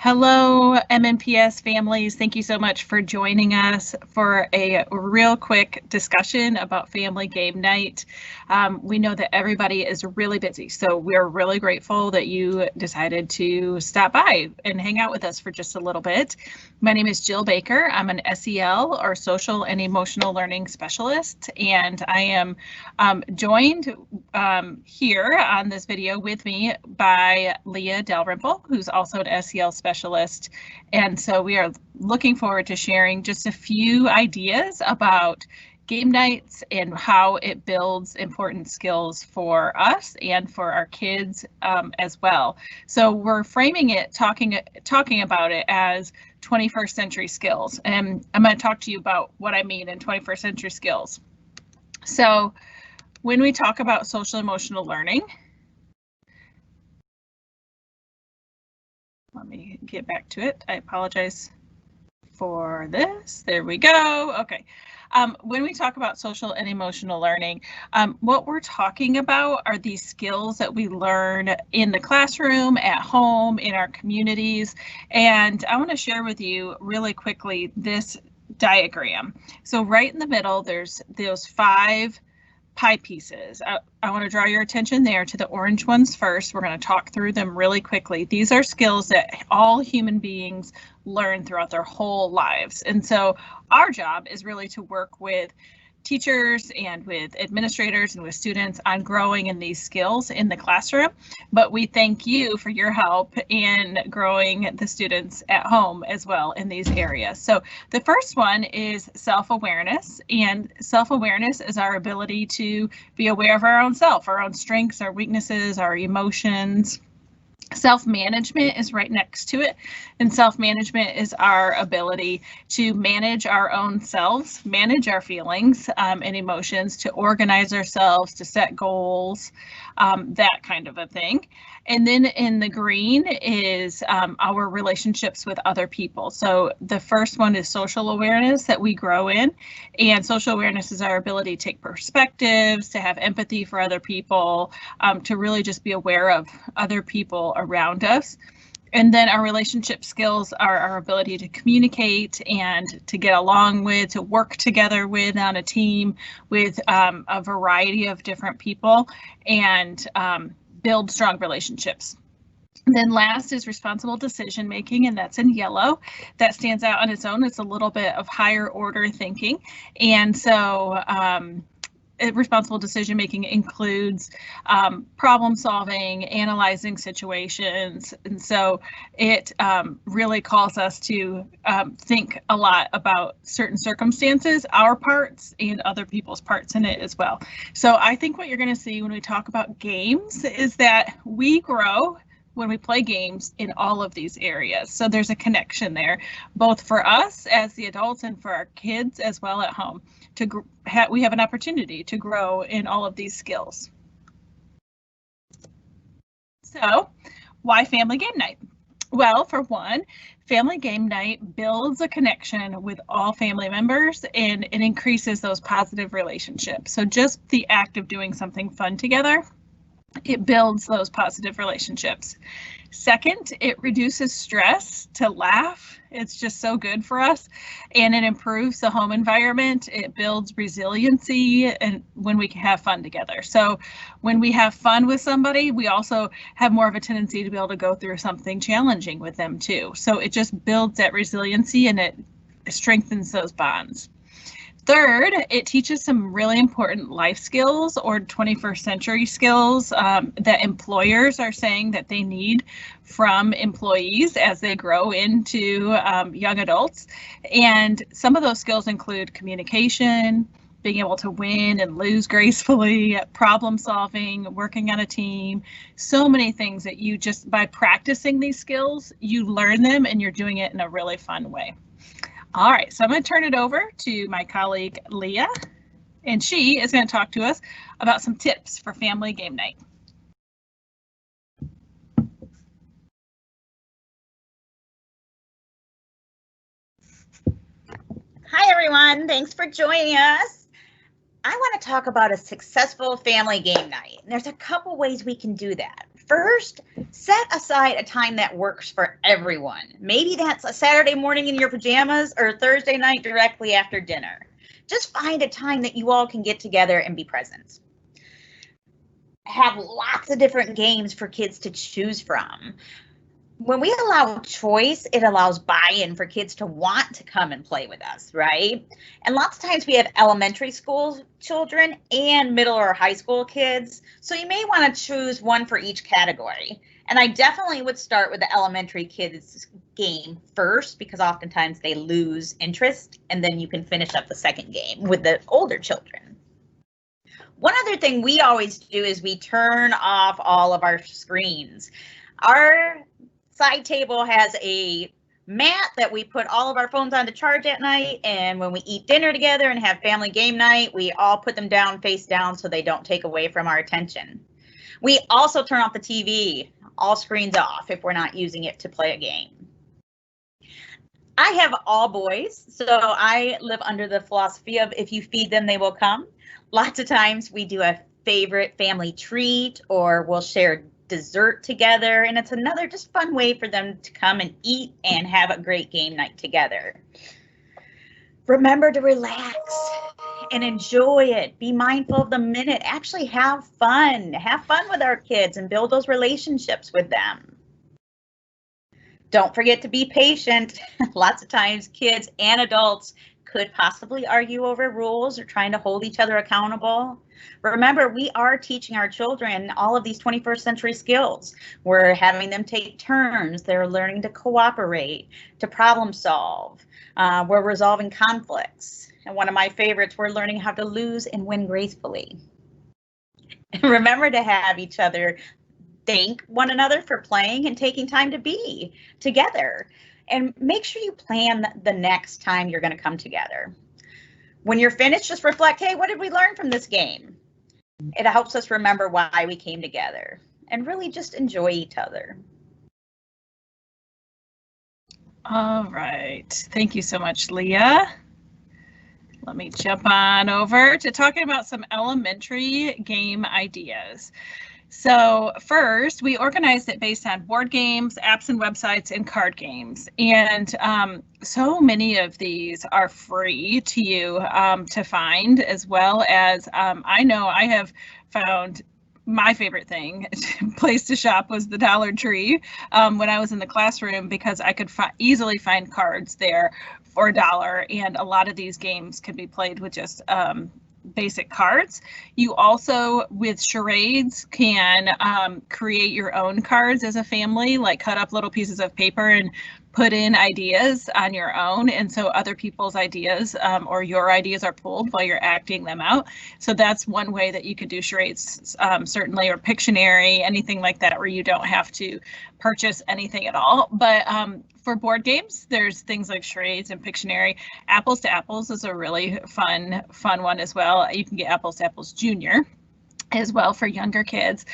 Hello, MNPS families. Thank you so much for joining us for a real quick discussion about family game night. We know that everybody is really busy, so we're really grateful that you decided to stop by and hang out with us for just a little bit. My name is Jill Baker. I'm an SEL, or Social and Emotional Learning Specialist, and I am joined here on this video with me by Leah Dalrymple, who's also an SEL specialist. And so we are looking forward to sharing just a few ideas about game nights and how it builds important skills for us and for our kids as well. So we're framing it, talking about it as 21st century skills. And I'm going to talk to you about what I mean in 21st century skills. So when we talk about social emotional learning, let me get back to it. I apologize for this. There we go. Okay. When we talk about social and emotional learning, what we're talking about are these skills that we learn in the classroom, at home, in our communities. And I want to share with you really quickly this diagram. So right in the middle, there's those 5 pie pieces. I want to draw your attention there to the orange ones first. We're going to talk through them really quickly. These are skills that all human beings learn throughout their whole lives. And so our job is really to work with teachers and with administrators and with students on growing in these skills in the classroom, but we thank you for your help in growing the students at home as well in these areas. So the first one is self-awareness, and self-awareness is our ability to be aware of our own self, our own strengths, our weaknesses, our emotions. Self-management is right next to it, and self-management is our ability to manage our own selves, manage our feelings and emotions, to organize ourselves, to set goals, that kind of a thing. And then in the green is our relationships with other people. So the first one is social awareness that we grow in, and social awareness is our ability to take perspectives, to have empathy for other people, to really just be aware of other people around us. And then our relationship skills are our ability to communicate and to get along with, to work together with on a team with a variety of different people, and build strong relationships. And then last is responsible decision making, and that's in yellow. That stands out on its own. It's a little bit of higher order thinking. And so responsible decision making includes problem solving, analyzing situations, and so it really calls us to think a lot about certain circumstances, our parts and other people's parts in it as well. So I think what you're going to see when we talk about games is that we grow when we play games in all of these areas. So there's a connection there, both for us as the adults and for our kids as well at home. We have an opportunity to grow in all of these skills. So why family game night? Well, for one, family game night builds a connection with all family members, and it increases those positive relationships. So just the act of doing something fun together, it builds those positive relationships. Second, it reduces stress. To laugh, it's just so good for us, and it improves the home environment. It builds resiliency, and when we can have fun together. So when we have fun with somebody, we also have more of a tendency to be able to go through something challenging with them too. So it just builds that resiliency, and it strengthens those bonds. Third, it teaches some really important life skills, or 21st century skills that employers are saying that they need from employees as they grow into young adults. And some of those skills include communication, being able to win and lose gracefully, problem solving, working on a team, so many things that you just, by practicing these skills, you learn them and you're doing it in a really fun way. All right, so I'm going to turn it over to my colleague Leah, and she is going to talk to us about some tips for family game night. Hi everyone, thanks for joining us. I want to talk about a successful family game night. And there's a couple ways we can do that. First, set aside a time that works for everyone. Maybe that's a Saturday morning in your pajamas or Thursday night directly after dinner. Just find a time that you all can get together and be present. Have lots of different games for kids to choose from. When we allow choice, it allows buy-in for kids to want to come and play with us, right? And lots of times we have elementary school children and middle or high school kids, so you may want to choose one for each category. And I definitely would start with the elementary kids game first, because oftentimes they lose interest, and then you can finish up the second game with the older children. One other thing we always do is we turn off all of our screens. Our side table has a mat that we put all of our phones on to charge at night, and when we eat dinner together and have family game night, we all put them down face down so they don't take away from our attention. We also turn off the TV, all screens off if we're not using it to play a game. I have all boys, so I live under the philosophy of if you feed them, they will come. Lots of times we do a favorite family treat, or we'll share dessert together, and it's another just fun way for them to come and eat and have a great game night together. Remember to relax and enjoy it. Be mindful of the minute. Actually have fun. Have fun with our kids and build those relationships with them. Don't forget to be patient. Lots of times kids and adults could possibly argue over rules or trying to hold each other accountable. Remember, we are teaching our children all of these 21st century skills. We're having them take turns. They're learning to cooperate, to problem solve. We're resolving conflicts. And one of my favorites, we're learning how to lose and win gracefully. And remember to have each other thank one another for playing and taking time to be together. And make sure you plan the next time you're going to come together. When you're finished, just reflect, hey, what did we learn from this game? It helps us remember why we came together and really just enjoy each other. All right. Thank you so much, Leah. Let me jump on over to talking about some elementary game ideas. So first, we organized it based on board games, apps and websites, and card games. And so many of these are free to you to find, as well as I know I have found my favorite place to shop was the Dollar Tree when I was in the classroom, because I could easily find cards there for $1, and a lot of these games can be played with just basic cards. You also, with charades, can create your own cards as a family, like cut up little pieces of paper and put in ideas on your own, and so other people's ideas or your ideas are pulled while you're acting them out. So that's one way that you could do charades, certainly, or Pictionary, anything like that, where you don't have to purchase anything at all. But for board games, there's things like charades and Pictionary. Apples to Apples is a really fun one as well. You can get Apples to Apples Junior as well for younger kids.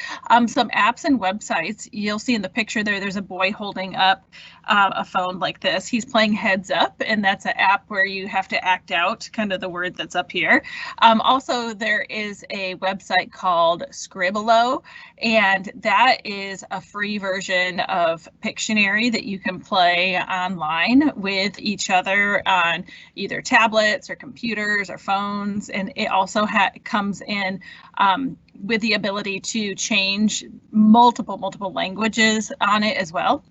Some apps and websites, you'll see in the picture there's a boy holding up a phone like this. He's playing Heads Up, and that's an app where you have to act out kind of the word that's up here. Also, there is a website called Scribolo, and that is a free version of Pictionary that you can play online with each other on either tablets or computers or phones, and it also comes in with the ability to change multiple languages on it as well.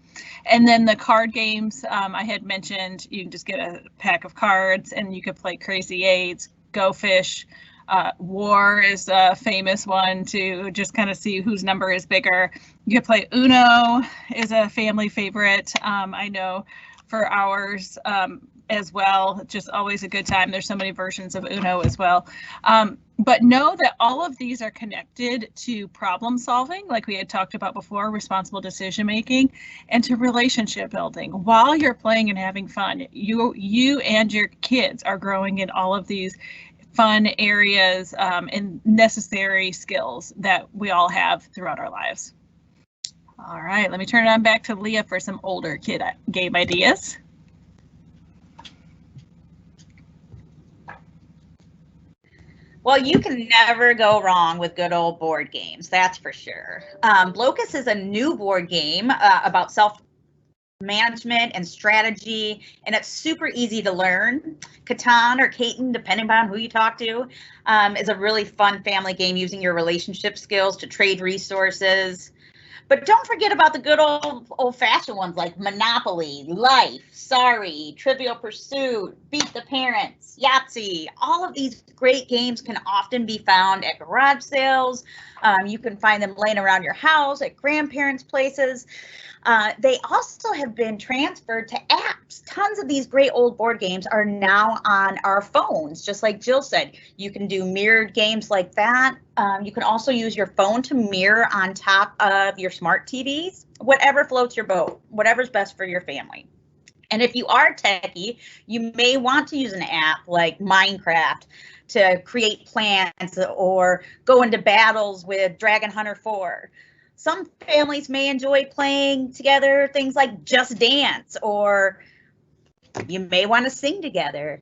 And then the card games, I had mentioned, you can just get a pack of cards and you could play Crazy Eights, Go Fish. War is a famous one to just kind of see whose number is bigger. You could play Uno, is a family favorite. I know for ours as well, just always a good time. There's so many versions of Uno as well. But know that all of these are connected to problem solving, like we had talked about before, responsible decision making, and to relationship building. While you're playing and having fun, you and your kids are growing in all of these fun areas and necessary skills that we all have throughout our lives. All right, let me turn it on back to Leah for some older kid game ideas. Well, you can never go wrong with good old board games, that's for sure. Blocus is a new board game about self-management and strategy, and it's super easy to learn. Catan or Catan, depending on who you talk to, is a really fun family game using your relationship skills to trade resources. But don't forget about the good old-fashioned ones like Monopoly, Life, Sorry, Trivial Pursuit, Beat the Parents, Yahtzee. All of these great games can often be found at garage sales. You can find them laying around your house, at grandparents' places. They also have been transferred to apps. Tons of these great old board games are now on our phones, just like Jill said. You can do mirrored games like that. You can also use your phone to mirror on top of your smart TVs, whatever floats your boat, whatever's best for your family. And if you are techie, you may want to use an app like Minecraft to create plans or go into battles with Dragon Hunter 4. Some families may enjoy playing together things like Just Dance, or you may want to sing together.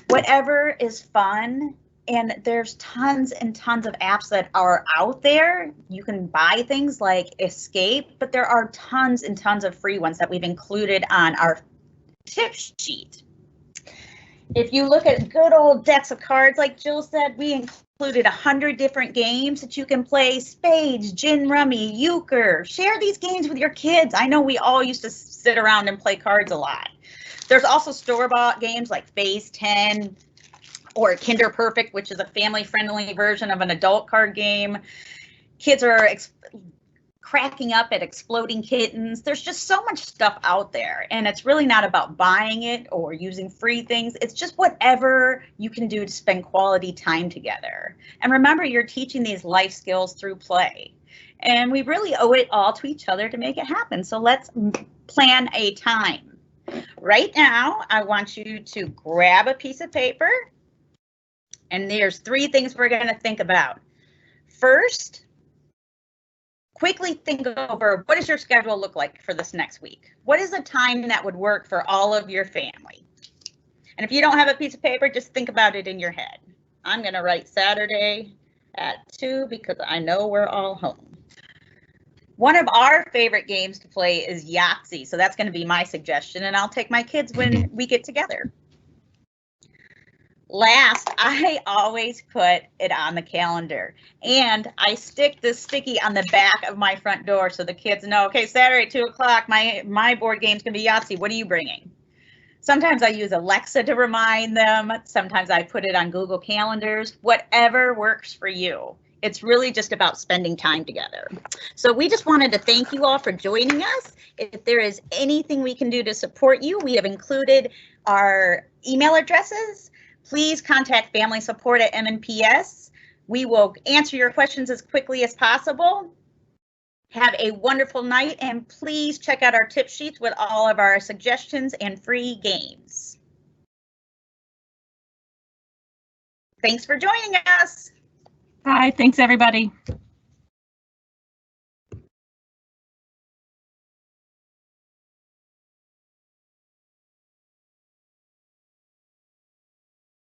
Whatever is fun, and there's tons and tons of apps that are out there. You can buy things like Escape, but there are tons and tons of free ones that we've included on our tip sheet. If you look at good old decks of cards, like Jill said, we included 100 different games that you can play: spades, gin rummy, euchre. Share these games with your kids. I know we all used to sit around and play cards a lot. There's also store-bought games like Phase 10 or Kinder Perfect, which is a family-friendly version of an adult card game. Kids are cracking up at exploding kittens. There's just so much stuff out there, and it's really not about buying it or using free things. It's just whatever you can do to spend quality time together. And remember, you're teaching these life skills through play, and we really owe it all to each other to make it happen. So let's plan a time. Right now, I want you to grab a piece of paper, and there's 3 things we're going to think about. First, quickly think over, what does your schedule look like for this next week? What is a time that would work for all of your family? And if you don't have a piece of paper, just think about it in your head. I'm going to write Saturday at 2 because I know we're all home. One of our favorite games to play is Yahtzee, so that's going to be my suggestion, and I'll take my kids when we get together. Last, I always put it on the calendar, and I stick this sticky on the back of my front door so the kids know, okay, Saturday at 2 o'clock, my board game's gonna be Yahtzee. What are you bringing? Sometimes I use Alexa to remind them. Sometimes I put it on Google Calendars. Whatever works for you. It's really just about spending time together. So we just wanted to thank you all for joining us. If there is anything we can do to support you, we have included our email addresses. Please contact Family Support at MNPS. We will answer your questions as quickly as possible. Have a wonderful night, and please check out our tip sheets with all of our suggestions and free games. Thanks for joining us. Bye. Thanks, everybody.